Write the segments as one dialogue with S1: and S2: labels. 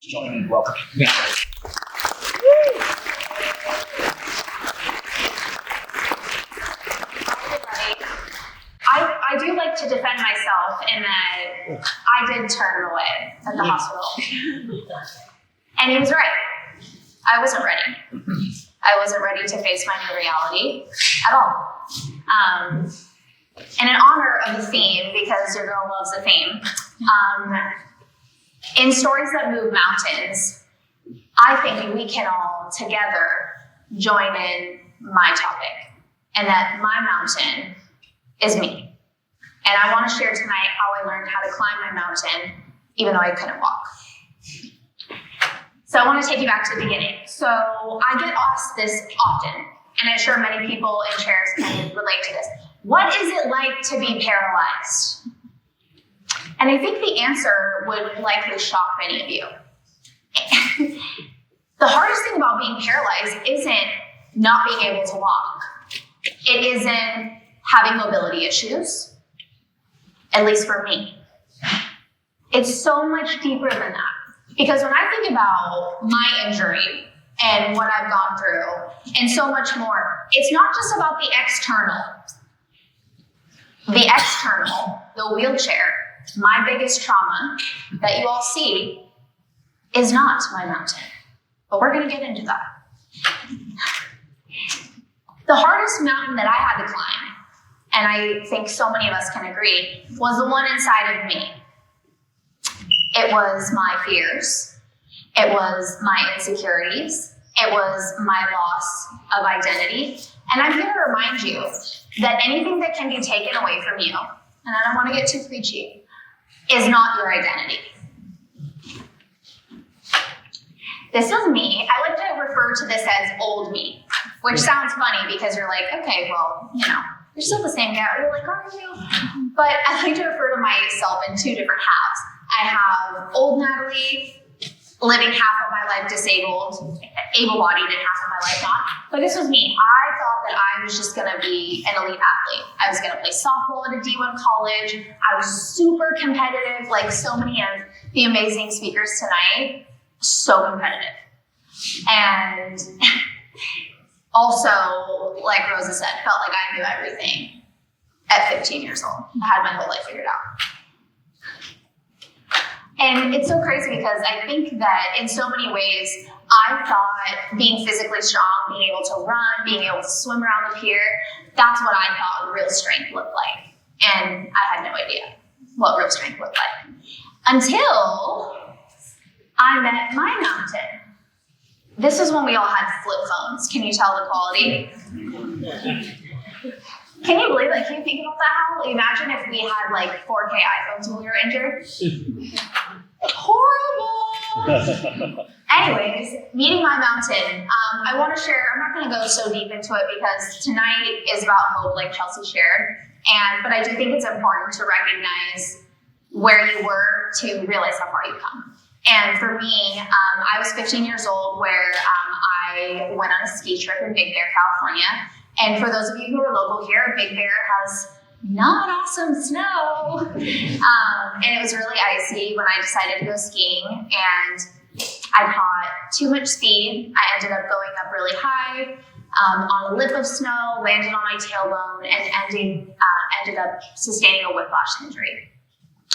S1: Join in. Welcome.
S2: I do like to defend myself in that I did turn away at the hospital. And he was right. I wasn't ready. I wasn't ready to face my new reality at all. And in honor of the theme, because your girl loves the theme, in Stories That Move Mountains, I think we can all together join in my topic, and that my mountain is me. And I want to share tonight how I learned how to climb my mountain, even though I couldn't walk. So I want to take you back to the beginning. So I get asked this often, and I'm sure many people in chairs can relate to this. What is it like to be paralyzed? And I think the answer would likely shock many of you. The hardest thing about being paralyzed isn't not being able to walk. It isn't having mobility issues, at least for me. It's so much deeper than that. Because when I think about my injury and what I've gone through and so much more, it's not just about the external. The external, the wheelchair, my biggest trauma that you all see is not my mountain. But we're going to get into that. The hardest mountain that I had to climb, and I think so many of us can agree, was the one inside of me. It was my fears. It was my insecurities. It was my loss of identity. And I'm here to remind you that anything that can be taken away from you, and I don't want to get too preachy, is not your identity. This is me. I like to refer to this as old me, which sounds funny because you're like, okay, well, you're still the same guy. You're like, are you? But I like to refer to myself in two different halves. I have old Natalie, living half of my life disabled, able-bodied and half of my life not. But this was me. I thought that I was just going to be an elite athlete. I was going to play softball at a D1 college. I was super competitive, like so many of the amazing speakers tonight. So competitive. And also, like Rosa said, felt like I knew everything at 15 years old. I had my whole life figured out. And it's so crazy because I think that in so many ways, I thought being physically strong, being able to run, being able to swim around the pier, that's what I thought real strength looked like. And I had no idea what real strength looked like. Until I met my mountain. This is when we all had flip phones. Can you tell the quality? Can you believe that? Can you think about that, Hal? Imagine if we had like 4K iPhones when we were injured. Horrible! Anyways, meeting my mountain. I want to share, I'm not going to go so deep into it because tonight is about hope, like Chelsea shared. But I do think it's important to recognize where you were to realize how far you've come. And for me, I was 15 years old where I went on a ski trip in Big Bear, California. And for those of you who are local here, Big Bear has not awesome snow. And it was really icy when I decided to go skiing. And I caught too much speed. I ended up going up really high on a lip of snow, landed on my tailbone, and ended up sustaining a whiplash injury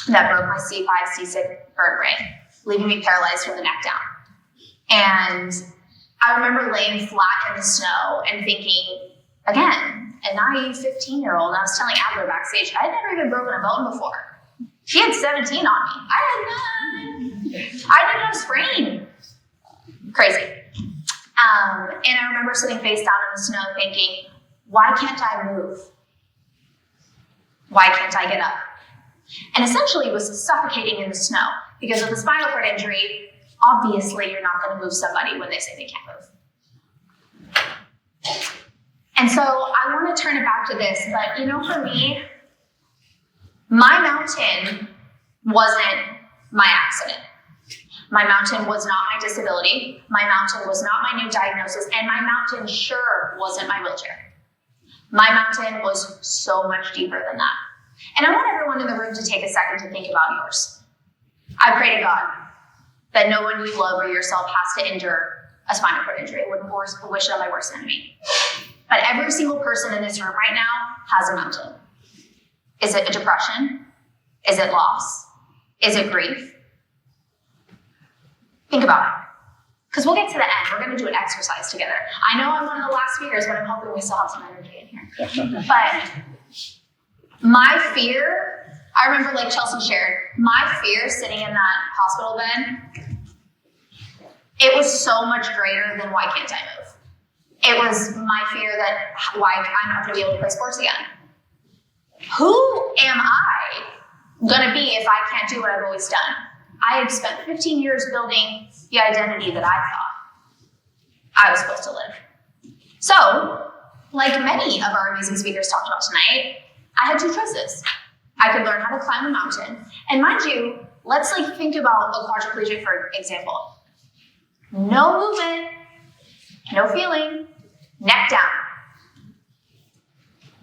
S2: that broke my C5, C6 vertebrae, leaving me paralyzed from the neck down. And I remember laying flat in the snow and thinking, again, a naive 15-year-old, and I was telling Adler backstage, I'd never even broken a bone before. She had 17 on me. I had none. I didn't have a sprain. Crazy. And I remember sitting face down in the snow thinking, why can't I move? Why can't I get up? And essentially was suffocating in the snow because of the spinal cord injury. Obviously, you're not going to move somebody when they say they can't move. And so I want to turn it back to this, but for me, my mountain wasn't my accident. My mountain was not my disability. My mountain was not my new diagnosis, and my mountain sure wasn't my wheelchair. My mountain was so much deeper than that. And I want everyone in the room to take a second to think about yours. I pray to God that no one you love or yourself has to endure a spinal cord injury. I wouldn't wish it on my worst enemy. But every single person in this room right now has a mountain. Is it a depression? Is it loss? Is it grief? Think about it. Because we'll get to the end. We're going to do an exercise together. I know I'm one of the last speakers, but I'm hoping we still have some energy in here. But my fear, I remember like Chelsea shared, my fear sitting in that hospital bed, it was so much greater than why can't I move? It was my fear that why I'm not going to be able to play sports again. Who am I going to be if I can't do what I've always done? I had spent 15 years building the identity that I thought I was supposed to live. So, like many of our amazing speakers talked about tonight, I had two choices. I could learn how to climb a mountain. And mind you, let's think about a quadriplegic, for example. No movement, no feeling, neck down.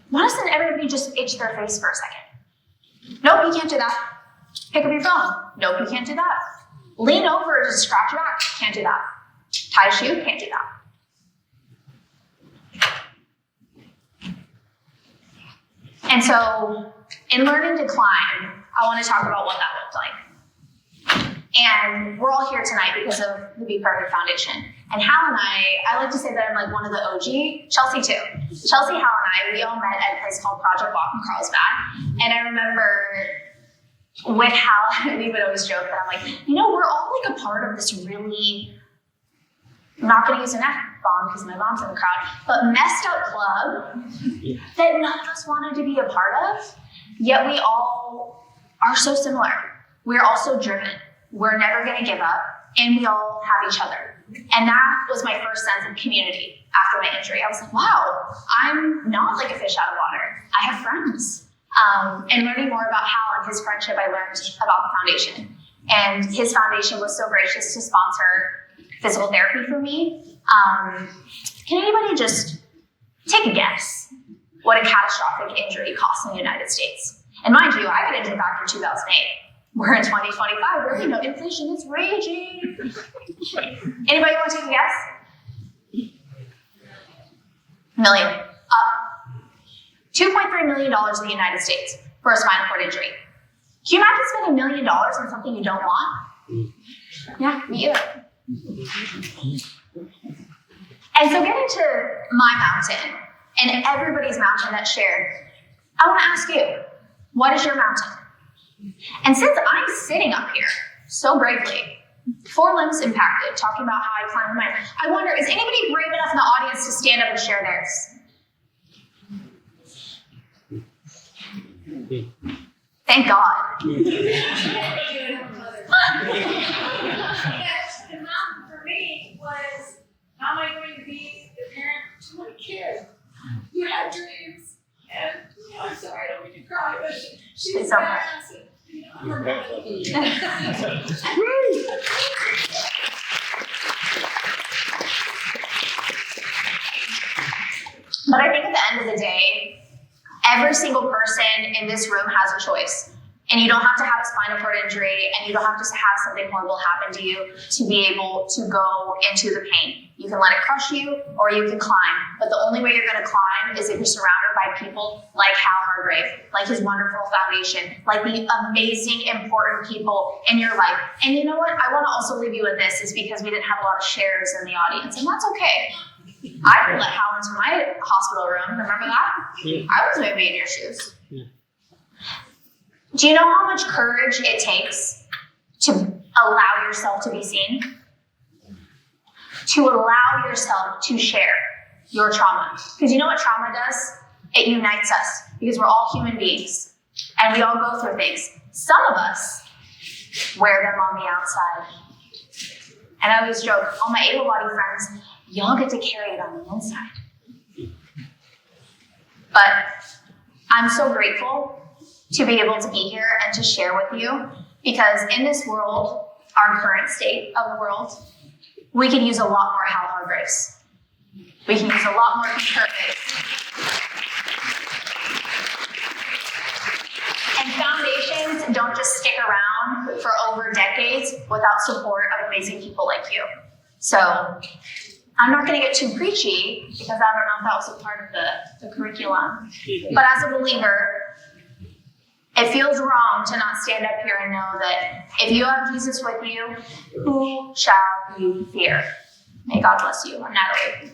S2: Why doesn't everybody just itch their face for a second? Nope, you can't do that. Pick up your phone. Nope, you can't do that. Lean over to scratch your back. Can't do that. Tie a shoe. Can't do that. And so, in learning to climb, I want to talk about what that looked like. And we're all here tonight because of the Be Perfect Foundation. And Hal and I like to say that I'm like one of the OG, Chelsea too. Chelsea, Hal, and I, we all met at a place called Project Walk in Carlsbad. And I remember with Hal, we would always joke that I'm like, we're all like a part of this really, I'm not going to use an F-bomb because my mom's in the crowd, but messed up club that none of us wanted to be a part of, yet we all are so similar. We're all so driven. We're never going to give up, and we all have each other. And that was my first sense of community after my injury. I was like, wow, I'm not like a fish out of water. I have friends. And learning more about Hal and his friendship, I learned about the foundation. And his foundation was so gracious to sponsor physical therapy for me. Can anybody just take a guess what a catastrophic injury costs in the United States? And mind you, I got injured back in 2008. We're in 2025, where inflation is raging. Anybody want to take a guess? Million. $2.3 million in the United States for a spinal cord injury. Can you imagine spending $1 million on something you don't want? Yeah, me either. And so getting to my mountain and everybody's mountain that's shared, I want to ask you, what is your mountain? And since I'm sitting up here so bravely, 4 limbs impacted, talking about how I climbed mine, I wonder, is anybody brave enough in the audience to stand up and share theirs? Thank God.
S1: The mountain for me was, how am I going to be the parent to my kid who had dreams? And I'm sorry, I don't mean to cry, but she was badass.
S2: But I think at the end of the day, every single person in this room has a choice. And you don't have to have a spinal cord injury, and you don't have to have something horrible happen to you to be able to go into the pain. You can let it crush you, or you can climb. But the only way you're going to climb is if you're surrounded by people like Hal Hargrave, like his wonderful foundation, like the amazing, important people in your life. And you know what? I want to also leave you with this, is because we didn't have a lot of shares in the audience, and that's okay. I would let Hal into my hospital room. Remember that? Yeah. I was maybe in your shoes. Yeah. Do you know how much courage it takes to allow yourself to be seen? To allow yourself to share your trauma. Because you know what trauma does? It unites us, because we're all human beings and we all go through things. Some of us wear them on the outside. And I always joke, all my able-bodied friends, y'all get to carry it on the inside. But I'm so grateful to be able to be here and to share with you, because in this world, our current state of the world, we can use a lot more Hal Hargraves. We can use a lot more Perfect. And foundations don't just stick around for over decades without support of amazing people like you. So I'm not going to get too preachy because I don't know if that was a part of the curriculum. But as a believer, it feels wrong to not stand up here and know that if you have Jesus with you, who shall you fear? May God bless you. I'm Natalie.